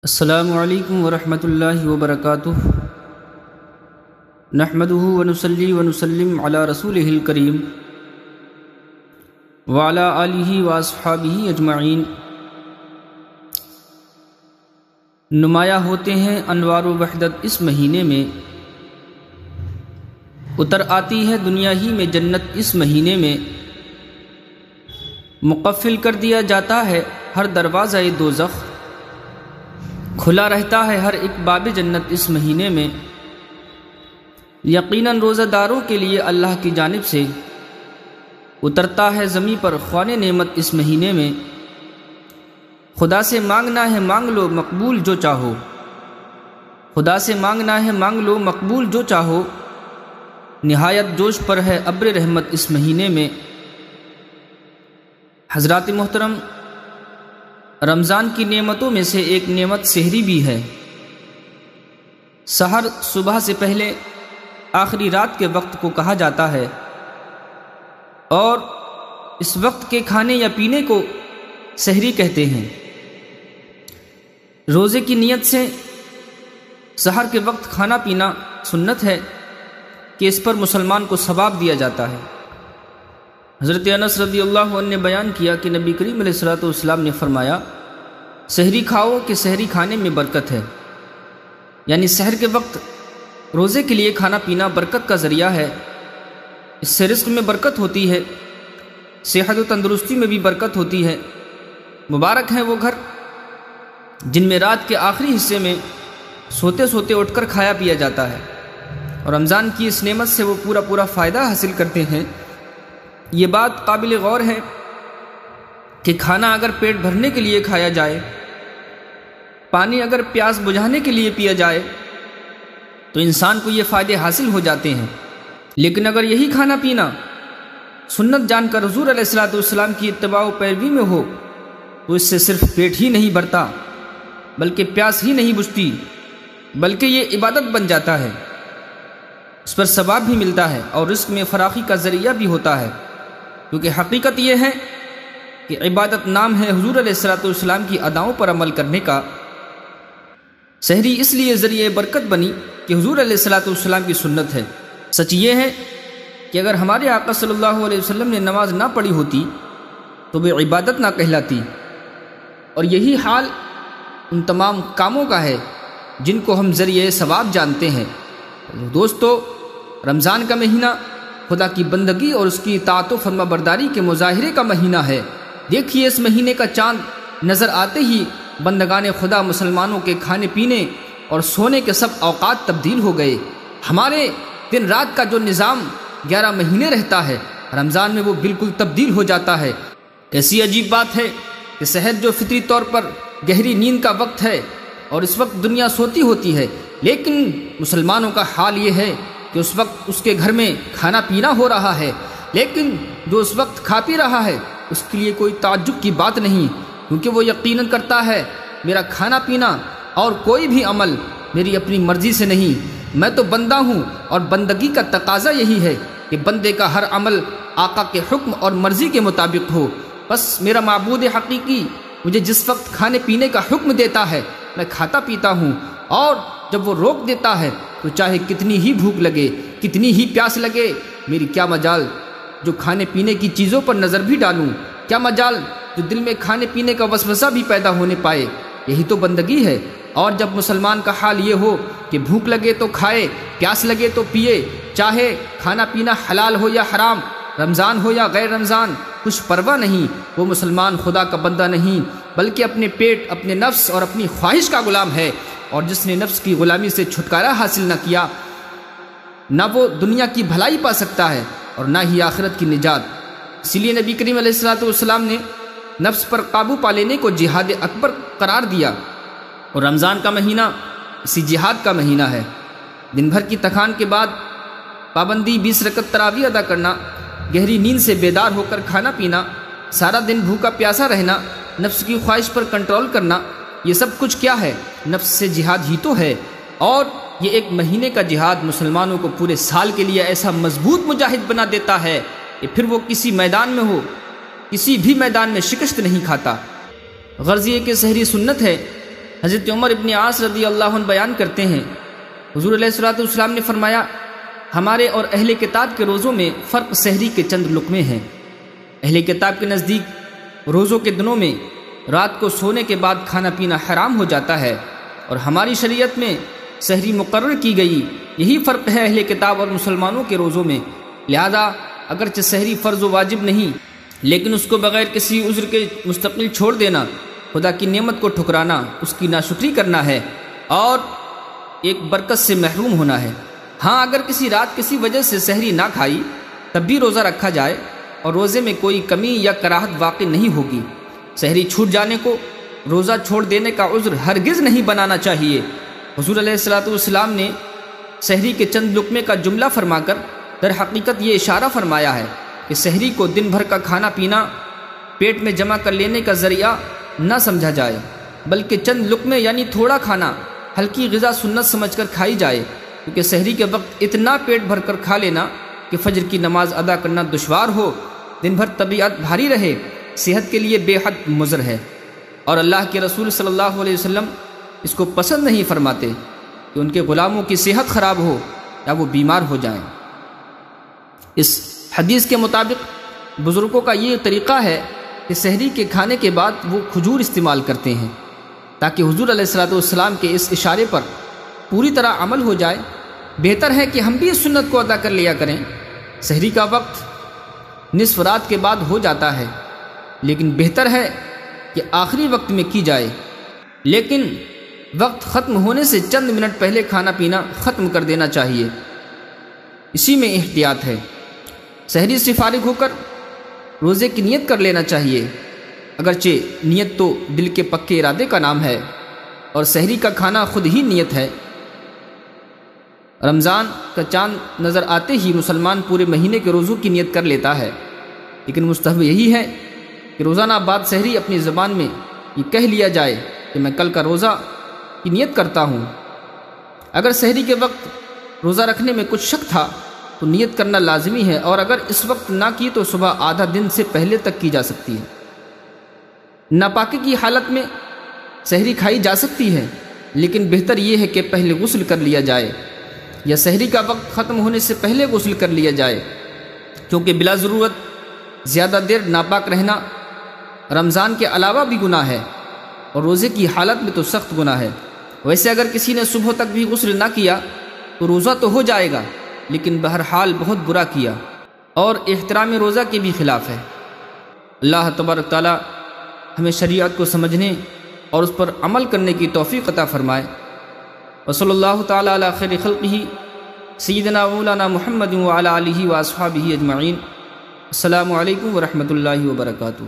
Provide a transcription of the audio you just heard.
السلام علیکم ورحمۃ اللہ وبرکاتہ۔ نحمده ونصلی ونسلم علی رسولہ الکریم وعلی آلہ واصحابہ اجمعین۔ نمایاں ہوتے ہیں انوار و وحدت اس مہینے میں، اتر آتی ہے دنیا ہی میں جنت اس مہینے میں، مقفل کر دیا جاتا ہے ہر دروازہ دوزخ، کھلا رہتا ہے ہر ایک باب جنت اس مہینے میں۔ یقیناً روزہ داروں کے لیے اللہ کی جانب سے اترتا ہے زمین پر خوان نعمت اس مہینے میں۔ خدا سے مانگنا ہے مانگ لو مقبول جو چاہو، خدا سے مانگنا ہے مانگ لو مقبول جو چاہو، نہایت جوش پر ہے ابر رحمت اس مہینے میں۔ حضرات محترم، رمضان کی نعمتوں میں سے ایک نعمت سحری بھی ہے۔ سحر صبح سے پہلے آخری رات کے وقت کو کہا جاتا ہے، اور اس وقت کے کھانے یا پینے کو سحری کہتے ہیں۔ روزے کی نیت سے سحر کے وقت کھانا پینا سنت ہے کہ اس پر مسلمان کو ثواب دیا جاتا ہے۔ حضرت انس رضی اللہ عنہ نے بیان کیا کہ نبی کریم علیہ الصلوۃ والسلام نے فرمایا، سحری کھاؤ کہ سحری کھانے میں برکت ہے، یعنی سحر کے وقت روزے کے لیے کھانا پینا برکت کا ذریعہ ہے۔ اس سے رزق میں برکت ہوتی ہے، صحت و تندرستی میں بھی برکت ہوتی ہے۔ مبارک ہیں وہ گھر جن میں رات کے آخری حصے میں سوتے سوتے اٹھ کر کھایا پیا جاتا ہے، اور رمضان کی اس نعمت سے وہ پورا فائدہ حاصل کرتے ہیں۔ یہ بات قابل غور ہے کہ کھانا اگر پیٹ بھرنے کے لیے کھایا جائے، پانی اگر پیاس بجھانے کے لیے پیا جائے تو انسان کو یہ فائدے حاصل ہو جاتے ہیں، لیکن اگر یہی کھانا پینا سنت جان کر حضور علیہ الصلوۃ والسلام کی اتباع و پیروی میں ہو تو اس سے صرف پیٹ ہی نہیں بھرتا، بلکہ پیاس ہی نہیں بجھتی، بلکہ یہ عبادت بن جاتا ہے، اس پر ثواب بھی ملتا ہے اور رزق میں فراخی کا ذریعہ بھی ہوتا ہے۔ کیونکہ حقیقت یہ ہے کہ عبادت نام ہے حضور علیہ الصلوۃ والسلام کی اداؤں پر عمل کرنے کا۔ سحری اس لیے ذریعہ برکت بنی کہ حضور علیہ الصلوۃ والسلام کی سنت ہے۔ سچ یہ ہے کہ اگر ہمارے آقا صلی اللہ علیہ وسلم نے نماز نہ پڑھی ہوتی تو وہ عبادت نہ کہلاتی، اور یہی حال ان تمام کاموں کا ہے جن کو ہم ذریعہ ثواب جانتے ہیں۔ دوستو، رمضان کا مہینہ خدا کی بندگی اور اس کی اطاعت و فرما برداری کے مظاہرے کا مہینہ ہے۔ دیکھیے، اس مہینے کا چاند نظر آتے ہی بندگان خدا مسلمانوں کے کھانے پینے اور سونے کے سب اوقات تبدیل ہو گئے۔ ہمارے دن رات کا جو نظام 11 مہینے رہتا ہے، رمضان میں وہ بالکل تبدیل ہو جاتا ہے۔ کیسی عجیب بات ہے کہ سحر جو فطری طور پر گہری نیند کا وقت ہے اور اس وقت دنیا سوتی ہوتی ہے، لیکن مسلمانوں کا حال یہ ہے کہ اس وقت اس کے گھر میں کھانا پینا ہو رہا ہے، لیکن جو اس وقت کھا پی رہا ہے اس کے لیے کوئی تعجب کی بات نہیں، کیونکہ وہ یقیناً کرتا ہے میرا کھانا پینا اور کوئی بھی عمل میری اپنی مرضی سے نہیں، میں تو بندہ ہوں، اور بندگی کا تقاضا یہی ہے کہ بندے کا ہر عمل آقا کے حکم اور مرضی کے مطابق ہو۔ بس میرا معبود حقیقی مجھے جس وقت کھانے پینے کا حکم دیتا ہے میں کھاتا پیتا ہوں، اور جب وہ روک دیتا ہے تو چاہے کتنی ہی بھوک لگے، کتنی ہی پیاس لگے، میری کیا مجال جو کھانے پینے کی چیزوں پر نظر بھی ڈالوں، کیا مجال جو دل میں کھانے پینے کا وسوسہ بھی پیدا ہونے پائے۔ یہی تو بندگی ہے۔ اور جب مسلمان کا حال یہ ہو کہ بھوک لگے تو کھائے، پیاس لگے تو پیے، چاہے کھانا پینا حلال ہو یا حرام، رمضان ہو یا غیر رمضان، کچھ پرواہ نہیں، وہ مسلمان خدا کا بندہ نہیں بلکہ اپنے پیٹ، اپنے نفس اور اپنی خواہش کا غلام ہے، اور جس نے نفس کی غلامی سے چھٹکارا حاصل نہ کیا، نہ وہ دنیا کی بھلائی پا سکتا ہے اور نہ ہی آخرت کی نجات۔ اسی لیے نبی کریم علیہ الصلوۃ والسلام نے نفس پر قابو پا لینے کو جہاد اکبر قرار دیا، اور رمضان کا مہینہ اسی جہاد کا مہینہ ہے۔ دن بھر کی تھکان کے بعد پابندی 20 رکعت تراویح ادا کرنا، گہری نیند سے بیدار ہو کر کھانا پینا، سارا دن بھوکا پیاسا رہنا، نفس کی خواہش پر کنٹرول کرنا، یہ سب کچھ کیا ہے؟ نفس سے جہاد ہی تو ہے۔ اور یہ ایک مہینے کا جہاد مسلمانوں کو پورے سال کے لیے ایسا مضبوط مجاہد بنا دیتا ہے کہ پھر وہ کسی میدان میں ہو، کسی بھی میدان میں شکست نہیں کھاتا۔ غرض یہ کہ سحری سنت ہے، حضرت عمر ابن عاص رضی اللہ عنہ بیان کرتے ہیں، حضور علیہ الصلوۃ والسلام نے فرمایا، ہمارے اور اہل کتاب کے روزوں میں فرق سحری کے چند لقمے ہیں۔ اہل کتاب کے نزدیک روزوں کے دنوں میں رات کو سونے کے بعد کھانا پینا حرام ہو جاتا ہے، اور ہماری شریعت میں سحری مقرر کی گئی۔ یہی فرق ہے اہل کتاب اور مسلمانوں کے روزوں میں۔ لہذا اگرچہ سحری فرض و واجب نہیں، لیکن اس کو بغیر کسی عذر کے مستقل چھوڑ دینا خدا کی نعمت کو ٹھکرانا، اس کی ناشکری کرنا ہے اور ایک برکت سے محروم ہونا ہے۔ ہاں، اگر کسی رات کسی وجہ سے سحری نہ کھائی تب بھی روزہ رکھا جائے اور روزے میں کوئی کمی یا کراہت واقع نہیں ہوگی۔ سحری چھوٹ جانے کو روزہ چھوڑ دینے کا عذر ہرگز نہیں بنانا چاہیے۔ حضور علیہ الصلوۃ والسلام نے سحری کے چند لقمے کا جملہ فرما کر در حقیقت یہ اشارہ فرمایا ہے کہ سحری کو دن بھر کا کھانا پینا پیٹ میں جمع کر لینے کا ذریعہ نہ سمجھا جائے، بلکہ چند لقمے یعنی تھوڑا کھانا ہلکی غذا سنت سمجھ کر کھائی جائے، کیونکہ سحری کے وقت اتنا پیٹ بھر کر کھا لینا کہ فجر کی نماز ادا کرنا دشوار ہو، دن بھر طبیعت بھاری رہے، صحت کے لیے بے حد مضر ہے، اور اللہ کے رسول صلی اللہ علیہ وسلم اس کو پسند نہیں فرماتے کہ ان کے غلاموں کی صحت خراب ہو یا وہ بیمار ہو جائیں۔ اس حدیث کے مطابق بزرگوں کا یہ طریقہ ہے کہ سحری کے کھانے کے بعد وہ کھجور استعمال کرتے ہیں تاکہ حضور علیہ الصلوۃ والسلام کے اس اشارے پر پوری طرح عمل ہو جائے۔ بہتر ہے کہ ہم بھی اس سنت کو ادا کر لیا کریں۔ سحری کا وقت نصف رات کے بعد ہو جاتا ہے، لیکن بہتر ہے کہ آخری وقت میں کی جائے، لیکن وقت ختم ہونے سے چند منٹ پہلے کھانا پینا ختم کر دینا چاہیے، اسی میں احتیاط ہے۔ سحری سے فارغ ہو کر روزے کی نیت کر لینا چاہیے، اگرچہ نیت تو دل کے پکے ارادے کا نام ہے اور سحری کا کھانا خود ہی نیت ہے۔ رمضان کا چاند نظر آتے ہی مسلمان پورے مہینے کے روزوں کی نیت کر لیتا ہے، لیکن مستحب یہی ہے کہ روزانہ بعد سحری اپنی زبان میں یہ کہہ لیا جائے کہ میں کل کا روزہ کی نیت کرتا ہوں۔ اگر سحری کے وقت روزہ رکھنے میں کچھ شک تھا تو نیت کرنا لازمی ہے، اور اگر اس وقت نہ کی تو صبح آدھا دن سے پہلے تک کی جا سکتی ہے۔ ناپاکی کی حالت میں سحری کھائی جا سکتی ہے، لیکن بہتر یہ ہے کہ پہلے غسل کر لیا جائے یا سحری کا وقت ختم ہونے سے پہلے غسل کر لیا جائے، کیونکہ بلا ضرورت زیادہ دیر ناپاک رہنا رمضان کے علاوہ بھی گناہ ہے، اور روزے کی حالت میں تو سخت گناہ ہے۔ ویسے اگر کسی نے صبح تک بھی غسل نہ کیا تو روزہ تو ہو جائے گا، لیکن بہرحال بہت برا کیا اور احترام روزہ کے بھی خلاف ہے۔ اللہ تبارک تعالی ہمیں شریعت کو سمجھنے اور اس پر عمل کرنے کی توفیق عطا فرمائے۔ وصلی اللہ تعالی علی خیر خلقہ سیدنا مولانا محمد وعلی آلہ واصحابہ اجمعین۔ السلام علیکم ورحمۃ اللہ وبرکاتہ۔